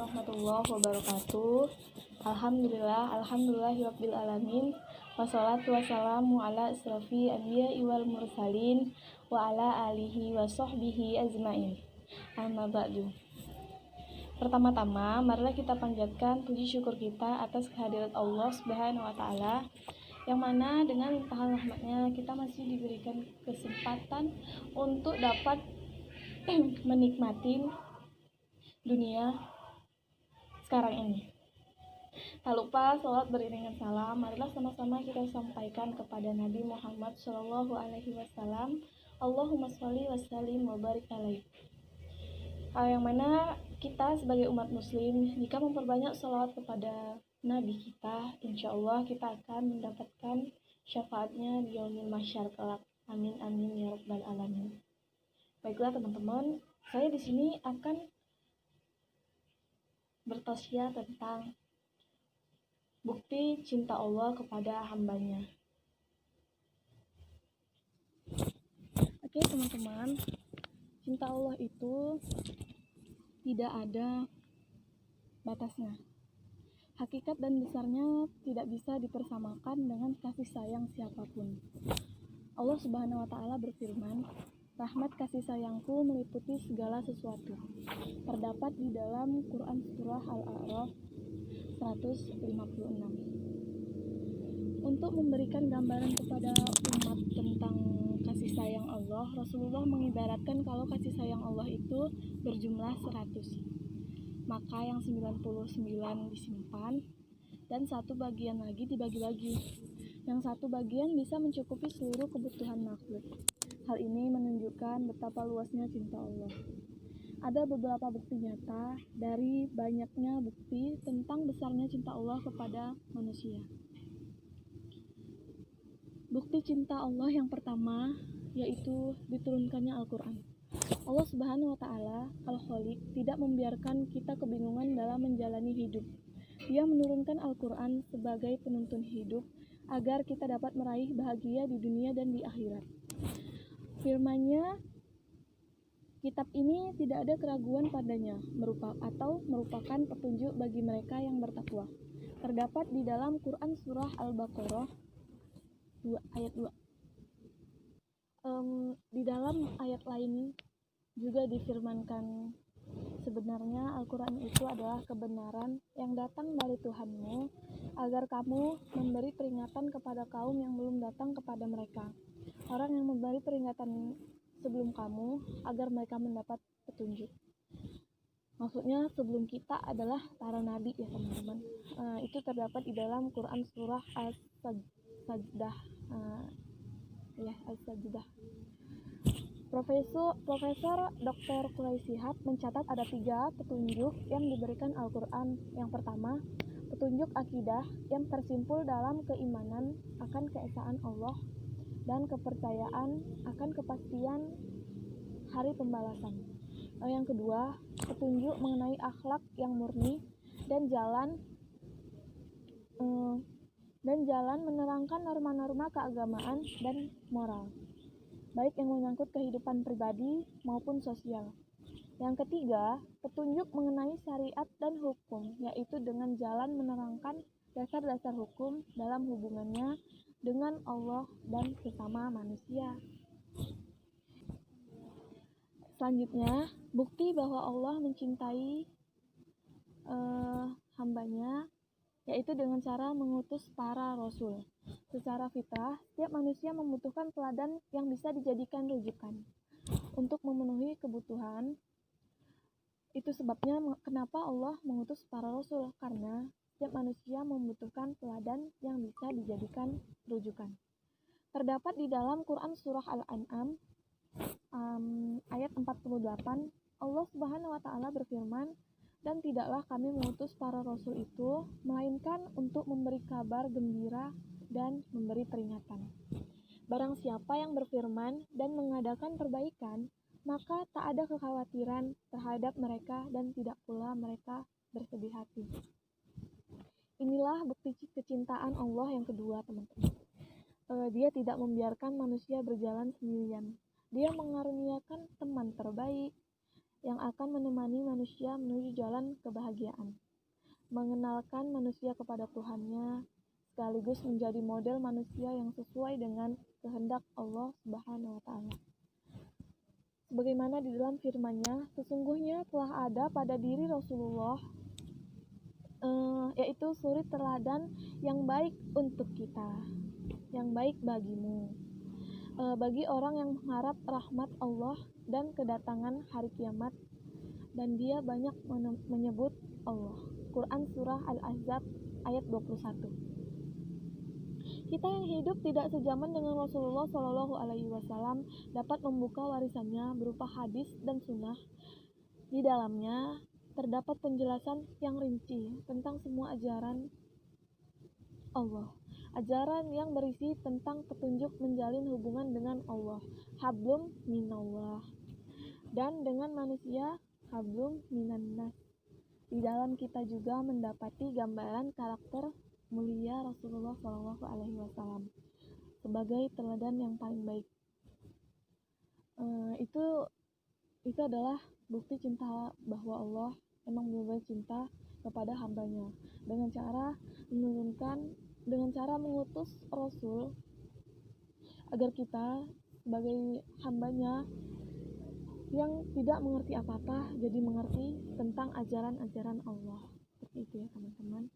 warahmatullahi wabarakatuh. Alhamdulillahirabbil alamin. Wassalatu wassalamu ala asrofi anbiya'i wal mursalin wa ala alihi wa sahbihi ajmain. Amma ba'du. Pertama-tama, marilah kita panjatkan puji syukur kita atas kehadirat Allah Subhanahu wa taala, yang mana dengan limpahan rahmatnya kita masih diberikan kesempatan untuk dapat menikmati dunia sekarang ini. Tak lupa sholat beriringan salam, marilah sama-sama kita sampaikan kepada Nabi Muhammad SAW. Allahumma sholli wa sallim wa barik alaih. Yang mana kita sebagai umat muslim, jika memperbanyak sholawat kepada Nabi kita, insya Allah kita akan mendapatkan syafaatnya di yaumil mahsyar kelak. Amin amin ya rabbal alamin. Baiklah teman-teman, saya di sini akan bertausiah tentang bukti cinta Allah kepada hambanya. Oke teman-teman, cinta Allah itu tidak ada batasnya. Hakikat dan besarnya tidak bisa dipersamakan dengan kasih sayang siapapun. Allah Subhanahu wa taala berfirman, "Rahmat kasih sayangku meliputi segala sesuatu." Terdapat di dalam Quran surah Al-A'raf 156. Untuk memberikan gambaran kepada umat tentang kasih sayang Allah, Rasulullah mengibaratkan kalau kasih sayang Allah itu berjumlah 100. Maka yang 99 disimpan dan satu bagian lagi dibagi-bagi. Yang satu bagian bisa mencukupi seluruh kebutuhan makhluk. Hal ini menunjukkan betapa luasnya cinta Allah. Ada beberapa bukti nyata dari banyaknya bukti tentang besarnya cinta Allah kepada manusia. Bukti cinta Allah yang pertama yaitu diturunkannya Al-Quran. Allah Subhanahu wa taala, Al-Khaliq, tidak membiarkan kita kebingungan dalam menjalani hidup. Dia menurunkan Al-Quran sebagai penuntun hidup agar kita dapat meraih bahagia di dunia dan di akhirat. Firman-Nya, kitab ini tidak ada keraguan padanya, merupakan petunjuk bagi mereka yang bertakwa. Terdapat di dalam Quran surah Al-Baqarah 2 ayat 2. Di dalam ayat lain juga difirmankan, sebenarnya Al-Quran itu adalah kebenaran yang datang dari Tuhanmu, agar kamu memberi peringatan kepada kaum yang belum datang kepada mereka, orang yang memberi peringatan sebelum kamu, agar mereka mendapat petunjuk. Maksudnya sebelum kita adalah para nabi ya teman-teman. Itu terdapat di dalam Quran surah As-Sajdah. As-Sajdah. Profesor Dr. Quraisy Shihab mencatat ada 3 petunjuk yang diberikan Al-Quran. Yang pertama, petunjuk akidah yang tersimpul dalam keimanan akan keesaan Allah dan kepercayaan akan kepastian hari pembalasan. Yang kedua, petunjuk mengenai akhlak yang murni dan jalan menerangkan norma-norma keagamaan dan moral, baik yang menyangkut kehidupan pribadi maupun sosial. Yang ketiga, petunjuk mengenai syariat dan hukum, yaitu dengan jalan menerangkan dasar-dasar hukum dalam hubungannya dengan Allah dan sesama manusia. Selanjutnya, bukti bahwa Allah mencintai hambanya, yaitu dengan cara mengutus para rasul. Secara fitrah, setiap manusia membutuhkan teladan yang bisa dijadikan rujukan untuk memenuhi kebutuhan. Itu sebabnya kenapa Allah mengutus para rasul, karena setiap manusia membutuhkan teladan yang bisa dijadikan rujukan. Terdapat di dalam Quran surah Al-An'am ayat 48, Allah Subhanahu wa taala berfirman, "Dan tidaklah kami mengutus para rasul itu melainkan untuk memberi kabar gembira dan memberi peringatan. Barang siapa yang berfirman dan mengadakan perbaikan, maka tak ada kekhawatiran terhadap mereka dan tidak pula mereka bersedih hati." Inilah bukti kecintaan Allah yang kedua, teman-teman. Dia tidak membiarkan manusia berjalan sendirian. Dia mengaruniakan teman terbaik yang akan menemani manusia menuju jalan kebahagiaan, mengenalkan manusia kepada Tuhannya, sekaligus menjadi model manusia yang sesuai dengan kehendak Allah Subhanahu wa Ta'ala. Sebagaimana di dalam firman-Nya, sesungguhnya telah ada pada diri Rasulullah yaitu suri teladan yang baik untuk kita, yang baik bagimu, bagi orang yang mengharap rahmat Allah dan kedatangan hari kiamat, dan dia banyak menyebut Allah. Quran Surah Al-Ahzab ayat 21. Kita yang hidup tidak sejaman dengan Rasulullah SAW dapat membuka warisannya berupa hadis dan sunnah. Di dalamnya terdapat penjelasan yang rinci tentang semua ajaran Allah. Ajaran yang berisi tentang petunjuk menjalin hubungan dengan Allah, hablum minallah, dan dengan manusia, hablum minannas. Di dalam kita juga mendapati gambaran karakter mulia Rasulullah SAW sebagai teladan yang paling baik. Itu adalah bukti cinta bahwa Allah memang benar-benar cinta kepada hambanya dengan cara mengutus Rasul agar kita sebagai hambanya yang tidak mengerti apa-apa jadi mengerti tentang ajaran-ajaran Allah. Seperti itu ya teman-teman.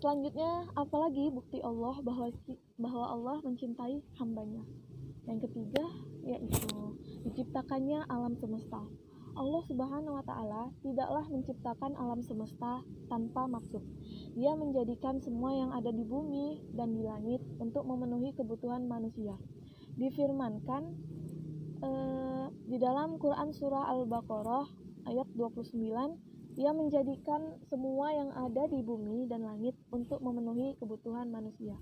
Selanjutnya, apalagi bukti Allah bahwa Allah mencintai hambanya. Yang ketiga yaitu diciptakannya alam semesta. Allah Subhanahu wa Ta'ala tidaklah menciptakan alam semesta tanpa maksud. Dia menjadikan semua yang ada di bumi dan di langit untuk memenuhi kebutuhan manusia. Difirmankan di dalam Quran Surah Al-Baqarah ayat 29, Dia menjadikan semua yang ada di bumi dan langit untuk memenuhi kebutuhan manusia.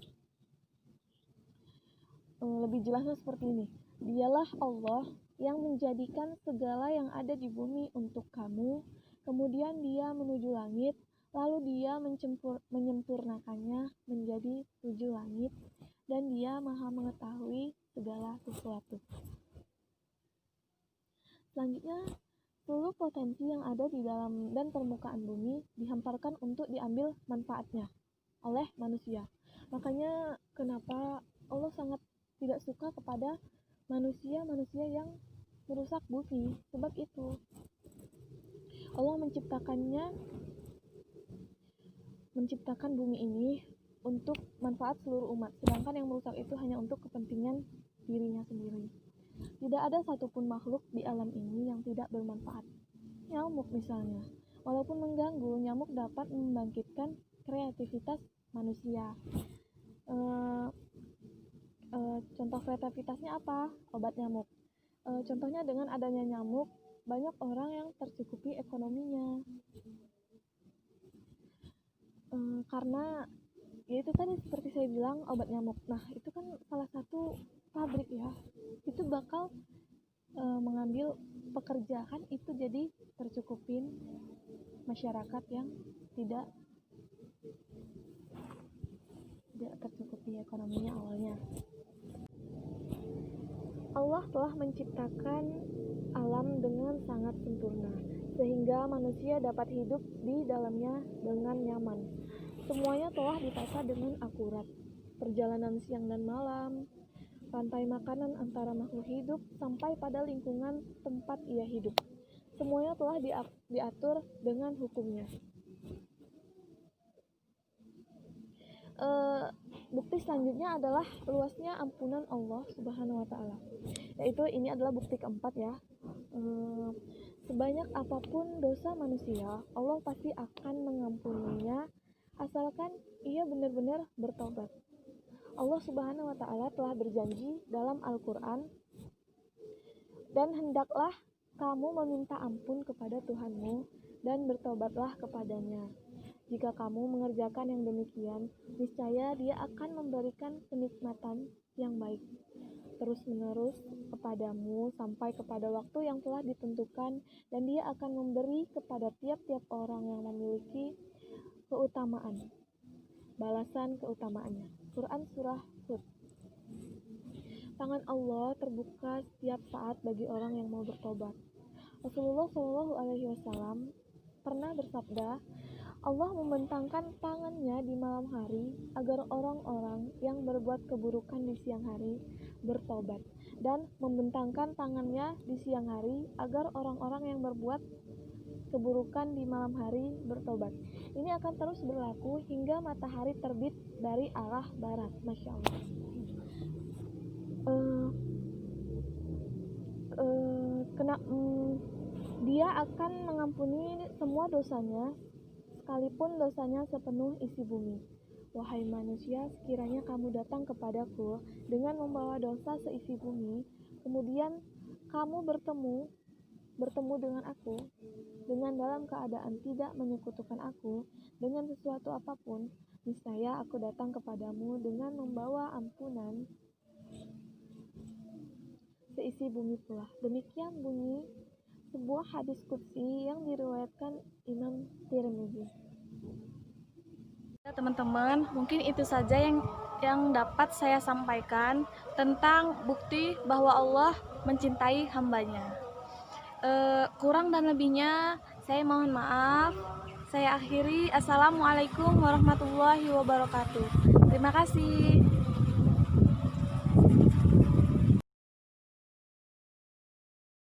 Lebih jelasnya seperti ini. Dialah Allah yang menjadikan segala yang ada di bumi untuk kamu, kemudian Dia menuju langit, lalu Dia menyempurnakannya menjadi 7 langit, dan Dia Maha mengetahui segala sesuatu. Selanjutnya, seluruh potensi yang ada di dalam dan permukaan bumi dihamparkan untuk diambil manfaatnya oleh manusia. Makanya kenapa Allah sangat tidak suka kepada manusia yang merusak bumi. Sebab itu Allah menciptakan bumi ini untuk manfaat seluruh umat, sedangkan yang merusak itu hanya untuk kepentingan dirinya sendiri. Tidak ada satupun makhluk di alam ini yang tidak bermanfaat. Nyamuk misalnya, walaupun mengganggu, nyamuk dapat membangkitkan kreativitas manusia. Contoh kreativitasnya apa? Obat nyamuk. Contohnya dengan adanya nyamuk, banyak orang yang tercukupi ekonominya. Karena ya itu tadi seperti saya bilang, obat nyamuk. Nah, itu kan salah satu pabrik ya. Itu bakal mengambil pekerjaan, itu jadi tercukupin masyarakat yang tidak tercukupi ekonominya awalnya. Allah telah menciptakan alam dengan sangat sempurna, sehingga manusia dapat hidup di dalamnya dengan nyaman. Semuanya telah ditata dengan akurat. Perjalanan siang dan malam, rantai makanan antara makhluk hidup sampai pada lingkungan tempat ia hidup. Semuanya telah diatur dengan hukumnya. Bukti selanjutnya adalah luasnya ampunan Allah Subhanahu wa Ta'ala. Yaitu ini adalah bukti keempat ya. Sebanyak apapun dosa manusia, Allah pasti akan mengampuninya asalkan ia benar-benar bertobat. Allah Subhanahu wa Ta'ala telah berjanji dalam Al-Quran, dan hendaklah kamu meminta ampun kepada Tuhanmu dan bertobatlah kepadanya. Jika kamu mengerjakan yang demikian, niscaya Dia akan memberikan kenikmatan yang baik terus-menerus kepadamu sampai kepada waktu yang telah ditentukan, dan Dia akan memberi kepada tiap-tiap orang yang memiliki balasan keutamaannya. Quran Surah Hud. Tangan Allah terbuka setiap saat bagi orang yang mau bertobat. Rasulullah Shallallahu Alaihi Wasallam pernah bersabda, Allah membentangkan tangannya di malam hari agar orang-orang yang berbuat keburukan di siang hari bertobat, dan membentangkan tangannya di siang hari agar orang-orang yang berbuat keburukan di malam hari bertobat. Ini akan terus berlaku hingga matahari terbit dari arah barat. Masya Allah. Dia akan mengampuni semua dosanya, sekalipun dosanya sepenuh isi bumi. Wahai manusia, sekiranya kamu datang kepadaku dengan membawa dosa seisi bumi, kemudian kamu bertemu dengan aku, dengan dalam keadaan tidak menyekutukan aku dengan sesuatu apapun, niscaya aku datang kepadamu dengan membawa ampunan seisi bumi pula. Demikian bunyi sebuah hadis qudsi yang diriwayatkan Imam Tirmidzi. Ya, teman-teman, mungkin itu saja yang dapat saya sampaikan tentang bukti bahwa Allah mencintai hambanya. Kurang dan lebihnya saya mohon maaf. Saya akhiri. Assalamualaikum warahmatullahi wabarakatuh. Terima kasih.